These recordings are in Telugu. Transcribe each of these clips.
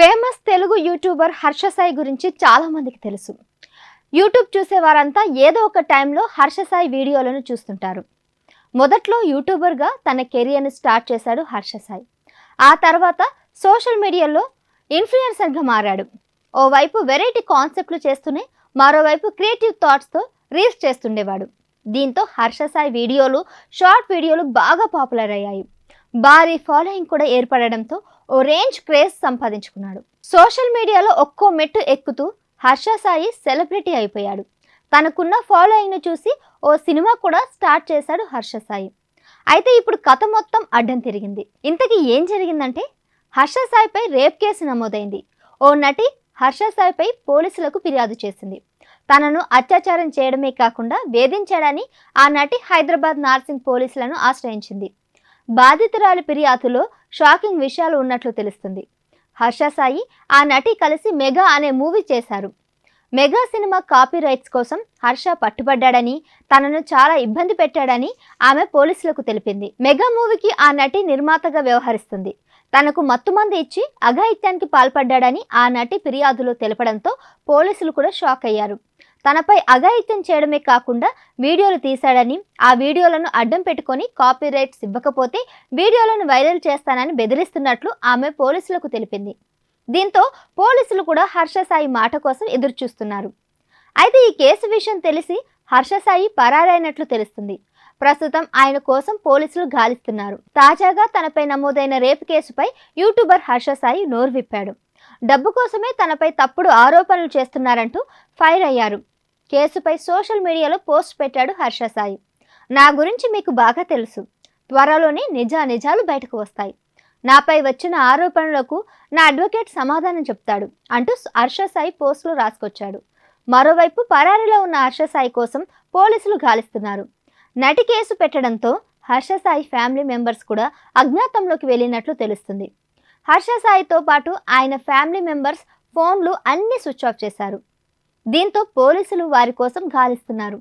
ఫేమస్ తెలుగు యూట్యూబర్ హర్ష సాయి గురించి చాలా మందికి తెలుసు. యూట్యూబ్ చూసేవారంతా ఏదో ఒక టైంలో హర్ష సాయి వీడియోలను చూస్తుంటారు. మొదట్లో యూట్యూబర్గా తన కెరియర్ని స్టార్ట్ చేశాడు హర్ష సాయి. ఆ తర్వాత సోషల్ మీడియాలో ఇన్ఫ్లుయెన్సర్గా మారాడు. ఓవైపు వెరైటీ కాన్సెప్ట్లు చేస్తూనే మరోవైపు క్రియేటివ్ థాట్స్తో రీల్స్ చేస్తుండేవాడు. దీంతో హర్ష సాయి వీడియోలు, షార్ట్ వీడియోలు బాగా పాపులర్ అయ్యాయి. భారీ ఫాలోయింగ్ కూడా ఏర్పడడంతో ఓ రేంజ్ క్రేజ్ సంపాదించుకున్నాడు. సోషల్ మీడియాలో ఒక్కో మెట్టు ఎక్కుతూ హర్ష సాయి సెలబ్రిటీ అయిపోయాడు. తనకున్న ఫాలోయింగ్ను చూసి ఓ సినిమా కూడా స్టార్ట్ చేశాడు హర్ష సాయి. అయితే ఇప్పుడు కథ మొత్తం అడ్డం తిరిగింది. ఇంతకీ ఏం జరిగిందంటే, హర్ష సాయిపై రేప్ కేసు నమోదైంది. ఓ నటి హర్ష సాయిపై పోలీసులకు ఫిర్యాదు చేసింది. తనను అత్యాచారం చేయడమే కాకుండా వేధించాడని ఆ నటి హైదరాబాద్ నార్సింగ్ పోలీసులను ఆశ్రయించింది. బాధితురాలి ఫిర్యాదులో షాకింగ్ విషయాలు ఉన్నట్లు తెలుస్తుంది. హర్ష సాయి, ఆ నటి కలిసి మెగా అనే మూవీ చేశారు. మెగా సినిమా కాపీ రైట్స్ కోసం హర్ష పట్టుబడ్డాడని, తనను చాలా ఇబ్బంది పెట్టాడని ఆమె పోలీసులకు తెలిపింది. మెగా మూవీకి ఆ నటి నిర్మాతగా వ్యవహరిస్తుంది. తనకు మత్తుమంది ఇచ్చి అఘాయిత్యానికి పాల్పడ్డాడని ఆ నటి ఫిర్యాదులో తెలపడంతో పోలీసులు కూడా షాక్ అయ్యారు. తనపై అఘాయిత్యం చేయడమే కాకుండా వీడియోలు తీశాడని, ఆ వీడియోలను అడ్డం పెట్టుకొని కాపీ రైట్స్ ఇవ్వకపోతే వీడియోలను వైరల్ చేస్తానని బెదిరిస్తున్నట్లు ఆమె పోలీసులకు తెలిపింది. దీంతో పోలీసులు కూడా హర్ష సాయి మాట కోసం ఎదురు చూస్తున్నారు. అయితే ఈ కేసు విషయం తెలిసి హర్ష సాయి పరారైనట్లు తెలుస్తుంది. ప్రస్తుతం ఆయన కోసం పోలీసులు గాలిస్తున్నారు. తాజాగా తనపై నమోదైన రేపు కేసుపై యూట్యూబర్ హర్ష సాయి నోరు విప్పాడు. డబ్బు కోసమే తనపై తప్పుడు ఆరోపణలు చేస్తున్నారంటూ ఫైర్ అయ్యారు. కేసుపై సోషల్ మీడియాలో పోస్ట్ పెట్టాడు హర్ష సాయి. నా గురించి మీకు బాగా తెలుసు. త్వరలోనే నిజాలు బయటకు వస్తాయి. నాపై వచ్చిన ఆరోపణలకు నా అడ్వకేట్ సమాధానం చెప్తాడు అంటూ హర్ష సాయి పోస్టులు రాసుకొచ్చాడు. మరోవైపు పరారీలో ఉన్న హర్ష సాయి కోసం పోలీసులు గాలిస్తున్నారు. నటి కేసు పెట్టడంతో హర్ష సాయి ఫ్యామిలీ మెంబర్స్ కూడా అజ్ఞాతంలోకి వెళ్ళినట్లు తెలుస్తుంది. హర్ష సాయితో పాటు ఆయన ఫ్యామిలీ మెంబర్స్ ఫోన్లు అన్ని స్విచ్ ఆఫ్ చేశారు. దీంతో పోలీసులు వారి కోసం గాలిస్తున్నారు.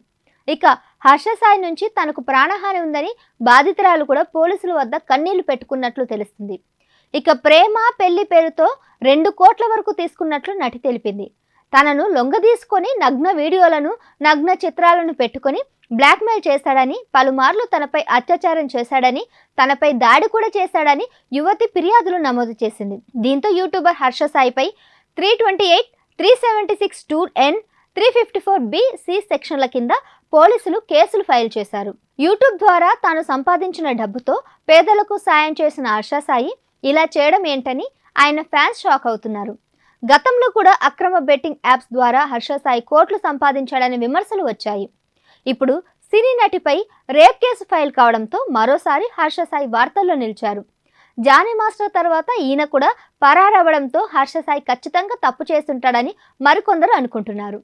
ఇక హర్ష సాయి నుంచి తనకు ప్రాణహాని ఉందని బాధితురాలు కూడా పోలీసుల వద్ద కన్నీళ్లు పెట్టుకున్నట్లు తెలుస్తుంది. ఇక ప్రేమ పెళ్లి పేరుతో 2 కోట్ల వరకు తీసుకున్నట్లు నటి తెలిపింది. తనను లొంగదీసుకొని నగ్న వీడియోలను, నగ్న చిత్రాలను పెట్టుకొని బ్లాక్మెయిల్ చేశాడని, పలుమార్లు తనపై అత్యాచారం చేశాడని, తనపై దాడి కూడా చేశాడని యువతి ఫిర్యాదులు నమోదు చేసింది. దీంతో యూట్యూబర్ హర్ష సాయిపై 328, 376 2N, 354B-C సెక్షన్ల కింద పోలీసులు కేసులు ఫైల్ చేశారు. యూట్యూబ్ ద్వారా తాను సంపాదించిన డబ్బుతో పేదలకు సాయం చేసిన హర్ష సాయి ఇలా చేయడం ఏంటని ఆయన ఫ్యాన్స్ షాక్ అవుతున్నారు. గతంలో కూడా అక్రమ బెట్టింగ్ యాప్స్ ద్వారా హర్ష సాయి కోట్లు సంపాదించాడనే విమర్శలు వచ్చాయి. ఇప్పుడు సినీ నటిపై రేప్ కేసు ఫైల్ కావడంతో మరోసారి హర్ష సాయి వార్తల్లో నిలిచారు. జానీ మాస్టర్ తర్వాత ఈయన కూడా పరారవ్వడంతో హర్ష సాయి ఖచ్చితంగా తప్పు చేస్తుంటాడని మరికొందరు అనుకుంటున్నారు.